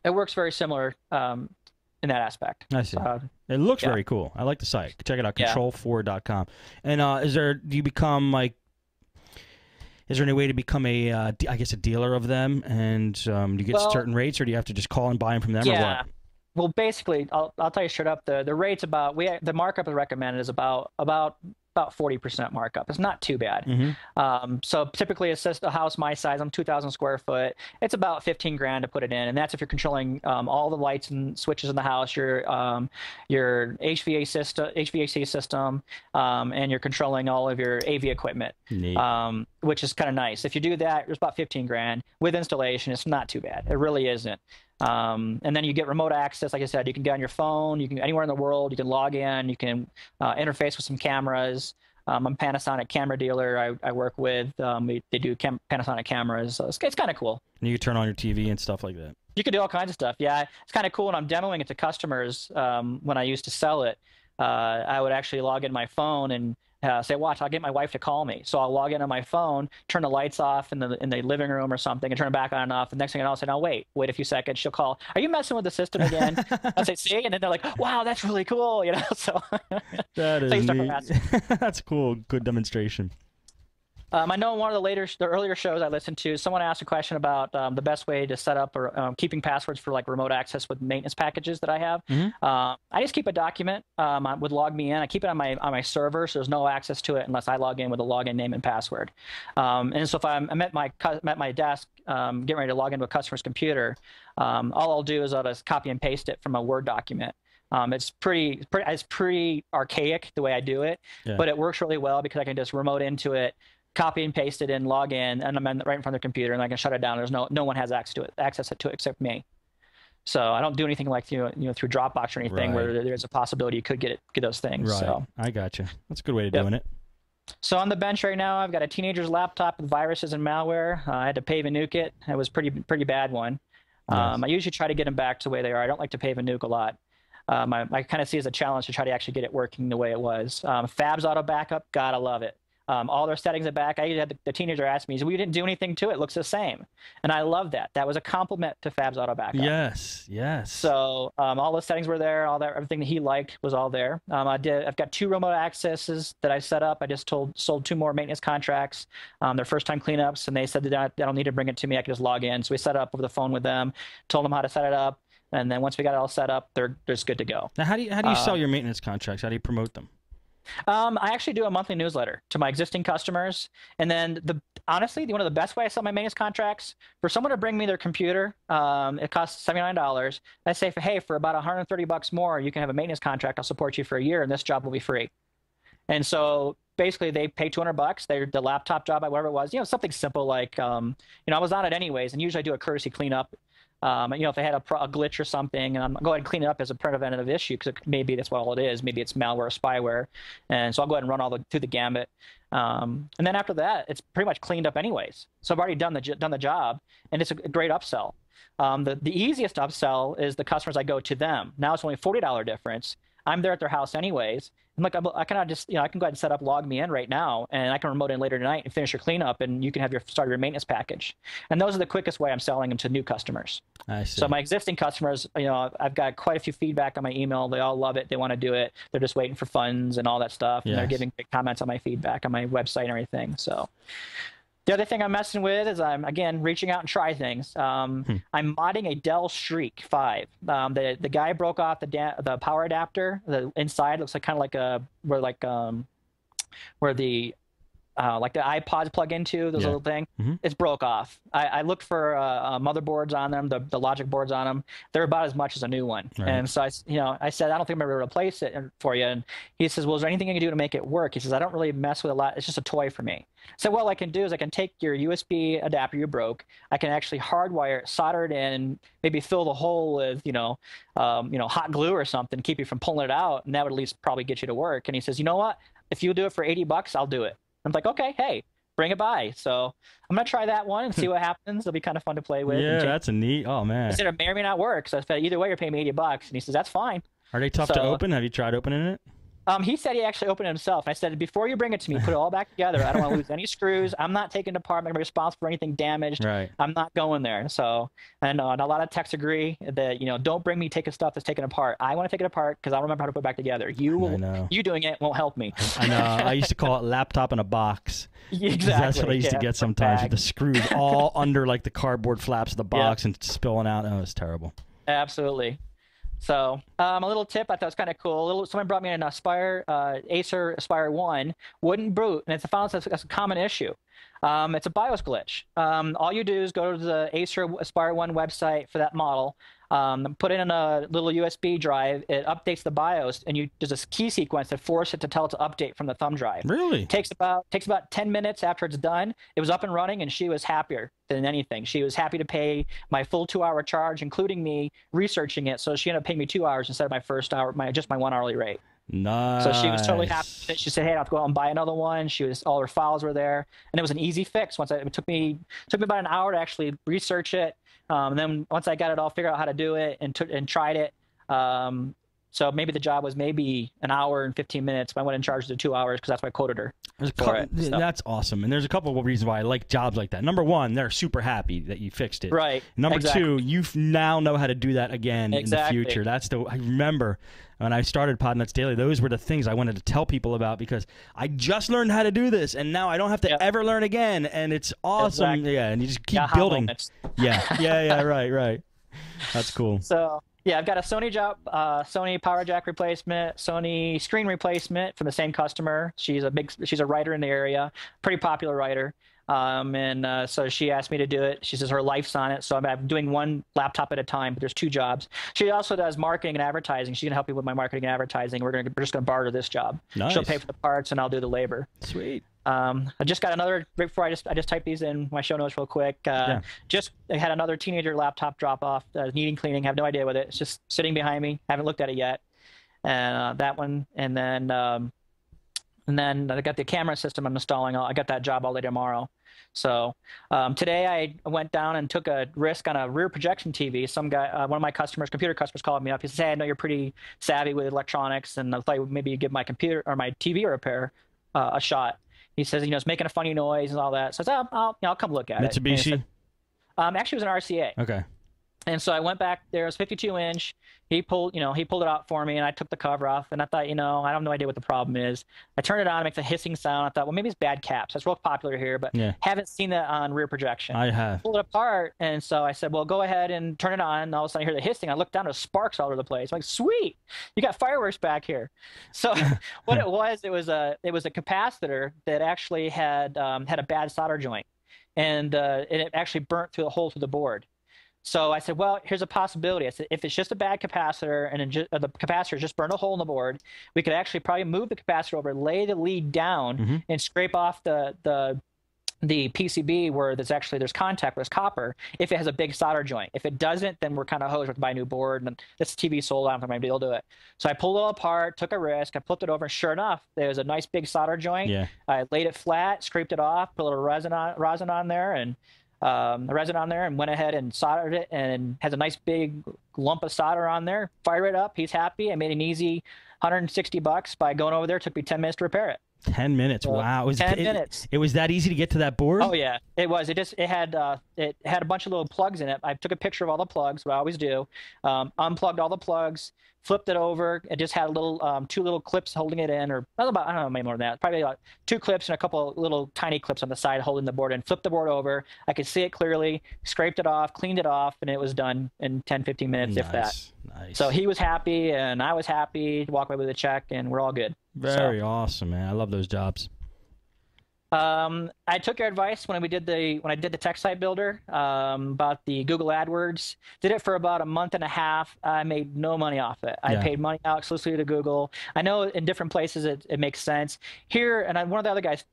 it works very similar in that aspect. I see. It looks Yeah, very cool. I like the site. Check it out, yeah. control4.com. And do you become like, is there any way to become I guess a dealer of them? And do you get Well, certain rates, or do you have to just call and buy them from them, or what? yeah. Well, basically, I'll tell you straight up, the rate's about the markup recommended is about 40% markup. It's not too bad. Hmm. So typically, it's just a house my size. I'm 2,000 square foot. It's about 15 grand to put it in, and that's if you're controlling all the lights and switches in the house, your HVAC system, and you're controlling all of your AV equipment, Neat. which is kind of nice. If you do that, it's about 15 grand with installation. It's not too bad. It really isn't. And then you get remote access. Like I said, you can get on your phone. You can anywhere in the world. You can log in. You can interface with some cameras. I'm a Panasonic camera dealer. I work with. They do Panasonic cameras. So it's kind of cool. And you can turn on your TV and stuff like that. You can do all kinds of stuff. Yeah, it's kind of cool. And I'm demoing it to customers. When I used to sell it, I would actually log in my phone and say, "Watch, I'll get my wife to call me." So I'll log in on my phone, turn the lights off in the living room or something, and turn it back on and off. The next thing I know, I'll say, "Now wait a few seconds." She'll call, "Are you messing with the system again?" I say, "See," and then they're like, "Wow, that's really cool," you know. So, That so is you start from neat. that. That's cool. Good demonstration. I know in one of the earlier shows I listened to, someone asked a question about the best way to set up or keeping passwords for like remote access with maintenance packages that I have. Hmm. I just keep a document would log me in. I keep it on my server, so there's no access to it unless I log in with a login name and password. And so if I'm at my desk getting ready to log into a customer's computer, all I'll do is I'll just copy and paste it from a Word document. It's pretty archaic the way I do it, Yeah. but it works really well because I can just remote into it, copy and paste it in, log in, and I'm right in front of the computer, and I can shut it down. There's no one has access to it except me. So I don't do anything like through Dropbox or anything Right. where there's a possibility you could get those things. Right. So I gotcha. That's a good way of yep. doing it. So on the bench right now, I've got a teenager's laptop with viruses and malware. I had to pave and nuke it. It was pretty bad one. Yes. I usually try to get them back to the way they are. I don't like to pave and nuke a lot. I kind of see it as a challenge to try to actually get it working the way it was. Fab's auto backup, gotta love it. All their settings are back. I had the teenager ask me, "We didn't do anything to it. It looks the same," and I love that. That was a compliment to Fab's auto backup. Yes. Yes. So all the settings were there. Everything that he liked was all there. I've got 2 remote accesses that I set up. I just sold 2 more maintenance contracts. They're first time cleanups, and they said that they don't need to bring it to me. I can just log in. So we set it up over the phone with them, told them how to set it up, and then once we got it all set up, they're just good to go. Now, how do you sell your maintenance contracts? How do you promote them? I actually do a monthly newsletter to my existing customers, and then honestly, one of the best way I sell my maintenance contracts, for someone to bring me their computer, it costs $79. I say, hey, for about $130 more, you can have a maintenance contract. I'll support you for a year, and this job will be free. And so basically, they pay $200. The laptop job, whatever it was, something simple like, I was on it anyways, and usually I do a courtesy cleanup. If they had a glitch or something, and I'm go ahead and clean it up as a preventative issue because maybe that's what all it is. Maybe it's malware or spyware, and so I'll go ahead and run through the gambit. And then after that, it's pretty much cleaned up anyways. So I've already done the job, and it's a great upsell. The easiest upsell is the customers I go to them. Now it's only $40 difference. I'm there at their house anyways. I'm like, I can just, I can go ahead and set up log me in right now, and I can remote in later tonight and finish your cleanup, and you can have start your maintenance package. And those are the quickest way I'm selling them to new customers. I see. So my existing customers, I've got quite a few feedback on my email. They all love it. They want to do it. They're just waiting for funds and all that stuff. And they're Yes. giving big comments on my feedback on my website and everything. So the other thing I'm messing with is I'm, again, reaching out and try things. I'm modding a Dell Streak 5. The guy broke off the power adapter. The inside looks like kind of like where the like the iPods plug into those Yeah. little thing. Mm-hmm. It's broke off. I looked for motherboards on them, the logic boards on them. They're about as much as a new one. Right. And so I said, I don't think I'm going to replace it for you. And he says, well, is there anything you can do to make it work? He says, I don't really mess with a lot. It's just a toy for me. So what I can do is I can take your USB adapter you broke. I can actually hardwire it, solder it in, and maybe fill the hole with hot glue or something, keep you from pulling it out, and that would at least probably get you to work. And he says, you know what? If you do it for $80, I'll do it. I'm like, okay, hey, bring it by. So I'm gonna try that one and see what happens. It'll be kind of fun to play with. Yeah, that's a neat. Oh man. I said it may or may not work. So I said either way, you're paying me $80, and he says that's fine. Are they tough to So- open? Have you tried opening it? He said he actually opened it himself. And I said, before you bring it to me, put it all back together. I don't want to lose any screws. I'm not taking it apart. I'm going to be responsible for anything damaged. Right. I'm not going there. So, and a lot of techs agree that, don't bring me taking stuff that's taken apart. I want to take it apart because I'll remember how to put it back together. I know. You doing it won't help me. I know. I used to call it laptop in a box. Exactly. That's what I used to get sometimes with the screws all under like the cardboard flaps of the box and spilling out. Oh, it was terrible. Absolutely. So, a little tip I thought was kind of cool. Someone brought me an Acer Aspire 1 wouldn't boot, and that's a common issue. It's a BIOS glitch. All you do is go to the Acer Aspire 1 website for that model, put it in a little USB drive. It updates the BIOS, and there's a key sequence that forces it to tell it to update from the thumb drive. Really? Takes about 10 minutes after it's done. It was up and running, and she was happier than anything. She was happy to pay my full 2-hour charge, including me researching it. So she ended up paying me 2 hours instead of my first hour, just my 1 hourly rate. Nice. So she was totally happy. She said, "Hey, I'll have to go out and buy another one." All her files were there, and it was an easy fix. It took me about an hour to actually research it. And then once I got it all figured out how to do it and tried it, so maybe the job was maybe an hour and 15 minutes, but I went in charge of the 2 hours because that's what I quoted her. That's awesome. And there's a couple of reasons why I like jobs like that. Number one, they're super happy that you fixed it. Right. Number two, you now know how to do that again in the future. I remember when I started Podnutz Daily, those were the things I wanted to tell people about because I just learned how to do this, and now I don't have to ever learn again, and it's awesome. Exactly. Yeah, and you just keep building. Yeah, right. That's cool. So, yeah, I've got a Sony power jack replacement, Sony screen replacement from the same customer. She's a writer in the area, pretty popular writer. So she asked me to do it. She says her life's on it. So I'm doing one laptop at a time, but there's 2 jobs. She also does marketing and advertising. She's going to help me with my marketing and advertising. We're just going to barter this job. Nice. She'll pay for the parts and I'll do the labor. Sweet. I just got another, right before I just typed these in my show notes real quick. I had another teenager laptop drop off, needing cleaning. Have no idea with it. It's just sitting behind me. Haven't looked at it yet. And that one, and then I got the camera system I'm installing. I got that job all day tomorrow. So today I went down and took a risk on a rear projection TV. Some guy, one of my computer customers, called me up. He says, "Hey, I know you're pretty savvy with electronics, and I thought maybe you'd give my computer or my TV repair a shot." He says, it's making a funny noise and all that. So I said, I'll come look at it. Mitsubishi? Actually, it was an RCA. Okay. And so I went back there. It was 52-inch. He pulled it out for me, and I took the cover off. And I thought, I have no idea what the problem is. I turned it on. It makes a hissing sound. I thought, well, maybe it's bad caps. That's real popular here, but haven't seen that on rear projection. I have. Pulled it apart, and so I said, well, go ahead and turn it on. And all of a sudden, I hear the hissing. I looked down. There's sparks all over the place. I'm like, sweet, you got fireworks back here. So what it was a capacitor that actually had a bad solder joint, and it actually burnt through the hole through the board. So I said, well, here's a possibility. I said, if it's just a bad capacitor and the capacitor just burned a hole in the board, we could actually probably move the capacitor over, lay the lead down, and scrape off the PCB where there's contact with copper if it has a big solder joint. If it doesn't, then we're kind of hosed. We have to buy a new board, and this TV sold. I don't think I'm able to do it. So I pulled it all apart, took a risk. I flipped it over, and sure enough, there was a nice big solder joint. Yeah. I laid it flat, scraped it off, put a little resin on there, and went ahead and soldered it, and has a nice big lump of solder on there. Fire it up. He's happy. I made an easy $160 by going over there. It took me 10 minutes to repair it. 10 minutes. Wow. 10 minutes. It was that easy to get to that board? Oh yeah, it was. It had a bunch of little plugs in it. I took a picture of all the plugs, what I always do. Unplugged all the plugs, flipped it over. It just had a little 2 little clips holding it in, or I don't know, maybe more than that. Probably about 2 clips and a couple of little tiny clips on the side holding the board in. Flipped the board over. I could see it clearly. Scraped it off, cleaned it off, and it was done in 10-15 minutes, if that. Nice. So he was happy, and I was happy. Walk away with a check, and we're all good. Very awesome, man. I love those jobs. I took your advice when I did the tech site builder about the Google AdWords. Did it for about a month and a half. I made no money off it. I paid money out exclusively to Google. I know in different places it makes sense. Here, and one of the other guys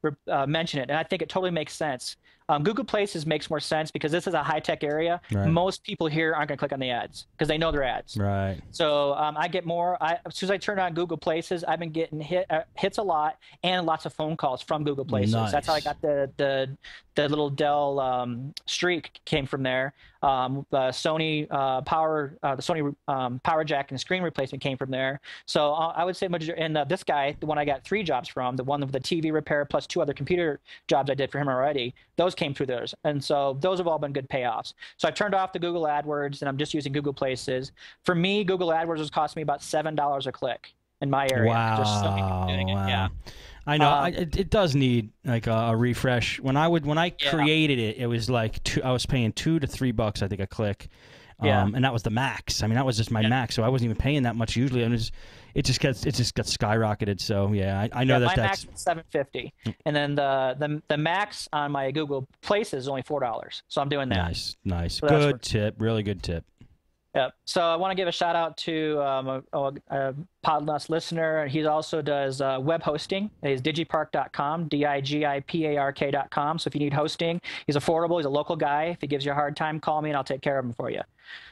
mentioned it, and I think it totally makes sense. Google Places makes more sense because this is a high-tech area. Right. Most people here aren't going to click on the ads because they know they're ads. Right. So I get more. As soon as I turn on Google Places, I've been getting hits a lot and lots of phone calls from Google Places. Nice. That's how I got the little Dell Streak came from there. The Sony the Sony power jack and screen replacement came from there. So I would say, and this guy, the one I got 3 jobs from, the one with the TV repair plus 2 other computer jobs I did for him already, those came through theirs. And so those have all been good payoffs. So I've turned off the Google AdWords and I'm just using Google Places. For me, Google AdWords has cost me about $7 a click in my area. Wow. Just so many doing it. Wow. Yeah. I know it does need like a refresh. When I created it, it was like I was paying $2 to $3, I think, a click. And that was the max. I mean, that was just my max, so I wasn't even paying that much usually. And it just got skyrocketed. So yeah, I know that's my that's max was $7.50, and then the max on my Google Places is only $4. So I'm doing that. Nice, So good tip, really good tip. Yeah. So I want to give a shout out to a Podnutz listener. He also does web hosting. He's digipark.com, digipark.com. So if you need hosting, he's affordable. He's a local guy. If he gives you a hard time, call me and I'll take care of him for you.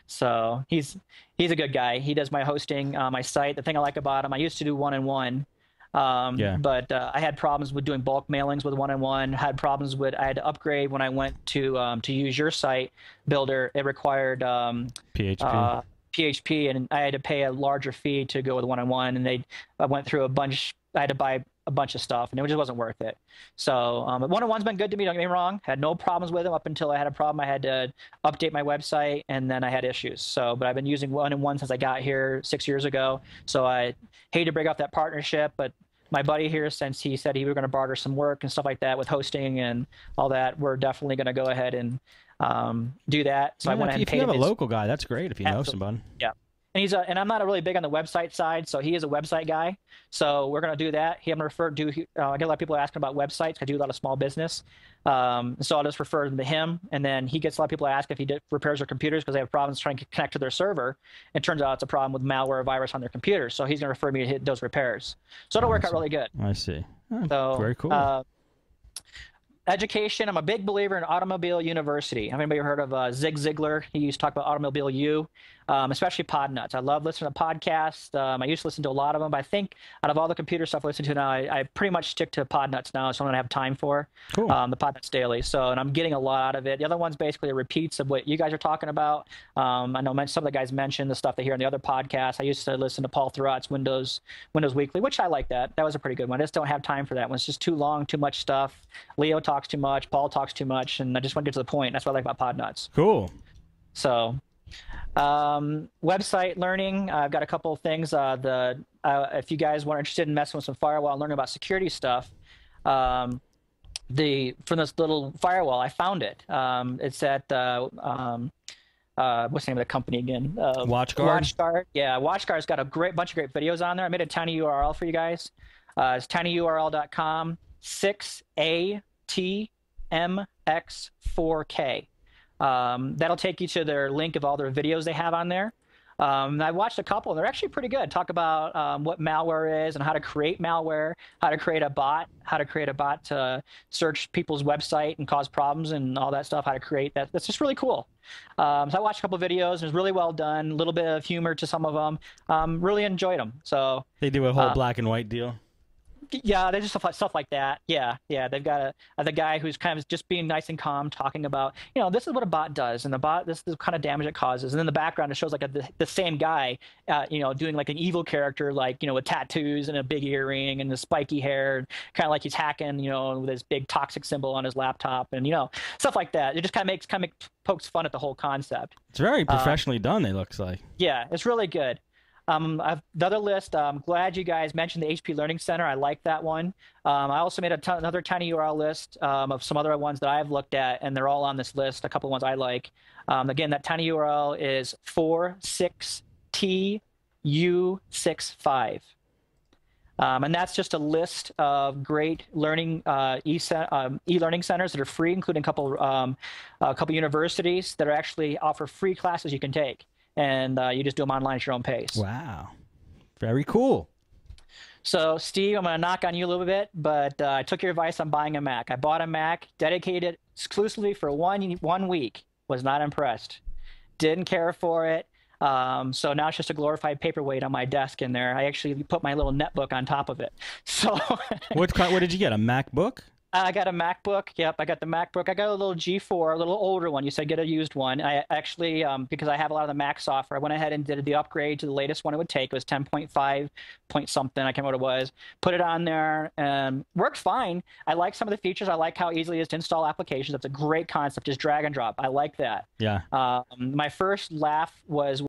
So he's a good guy. He does my hosting, my site. The thing I like about him, I used to do one-on-one. But I had problems with doing bulk mailings with one-on-one. I had to upgrade when I went to use your site builder. It required PHP, and I had to pay a larger fee to go with one-on-one. And I went through I had to buy a bunch of stuff, and it just wasn't worth it. So one-on-one's been good to me. Don't get me wrong. Had no problems with them up until I had a problem. I had to update my website, and then I had issues. But I've been using one-on-one since I got here 6 years ago. So I hate to break off that partnership, but my buddy here, since he said he were going to barter some work and stuff like that with hosting and all that, we're definitely going to go ahead and do that. So I went ahead and paid him. If you have a local guy, that's great. If you know somebody. Yeah. And and I'm not really big on the website side, so he is a website guy. So we're going to do that. I'm going to I get a lot of people asking about websites. I do a lot of small business. So I'll just refer them to him. And then he gets a lot of people ask if he repairs their computers because they have problems trying to connect to their server. It turns out it's a problem with malware or virus on their computers. So he's going to refer me to hit those repairs. So it'll work out really good. I see. Oh, so very cool. Education, I'm a big believer in Automobile University. Have anybody heard of Zig Ziglar? He used to talk about Automobile U, especially Podnutz. I love listening to podcasts. I used to listen to a lot of them, but I think out of all the computer stuff I listen to now, I pretty much stick to Podnutz now. It's what I have time for, cool. The Podnutz Daily. And I'm getting a lot out of it. The other one's basically repeats of what you guys are talking about. I know some of the guys mentioned the stuff they hear in the other podcasts. I used to listen to Paul Thurrott's Windows Weekly, which I like that. That was a pretty good one. I just don't have time for that one. It's just too long, too much stuff. Leo talks too much, Paul talks too much, and I just want to get to the point. That's what I like about Podnutz. Cool. So, website learning. I've got a couple of things. If you guys were interested in messing with some firewall and learning about security stuff, from this little firewall, I found it. It's at what's the name of the company again? WatchGuard. WatchGuard. Yeah, WatchGuard's got a bunch of great videos on there. I made a tiny URL for you guys. It's tinyurl.com 6ATMX4K. That'll take you to their link of all their videos they have on there. I watched a couple, and they're actually pretty good. Talk about what malware is and how to create malware, how to create a bot to search people's website and cause problems and all that stuff, how to create that. That's just really cool. So I watched a couple videos. It was really well done, a little bit of humor to some of them. Really enjoyed them. So they do a whole black and white deal. Yeah, they just stuff like that. Yeah. They've got the guy who's kind of just being nice and calm, talking about, this is what a bot does, and this is the kind of damage it causes. And in the background, it shows like the same guy, doing like an evil character, like with tattoos and a big earring and the spiky hair, kind of like he's hacking, with his big toxic symbol on his laptop, and stuff like that. It just kind of pokes fun at the whole concept. It's very professionally done. It looks like. Yeah, it's really good. The other list, I'm glad you guys mentioned the HP Learning Center. I like that one. I also made another tiny URL list of some other ones that I've looked at, and they're all on this list, a couple of ones I like. Again, that tiny URL is 46TU65. And that's just a list of great learning e-learning centers that are free, including a couple universities that actually offer free classes you can take. And you just do them online at your own pace. Wow. Very cool. So, Steve, I'm going to knock on you a little bit, but I took your advice on buying a Mac. I bought a Mac, dedicated exclusively for one week. Was not impressed. Didn't care for it. So now it's just a glorified paperweight on my desk in there. I actually put my little netbook on top of it. So what did you get, a MacBook? I got a MacBook. Yep, I got the MacBook. I got a little G4, a little older one. You said get a used one. I actually, because I have a lot of the Mac software, I went ahead and did the upgrade to the latest one it would take. It was 10.5 point something. I can't remember what it was. Put it on there and worked fine. I like some of the features. I like how easily it is to install applications. That's a great concept. Just drag and drop. I like that. Yeah. My first laugh was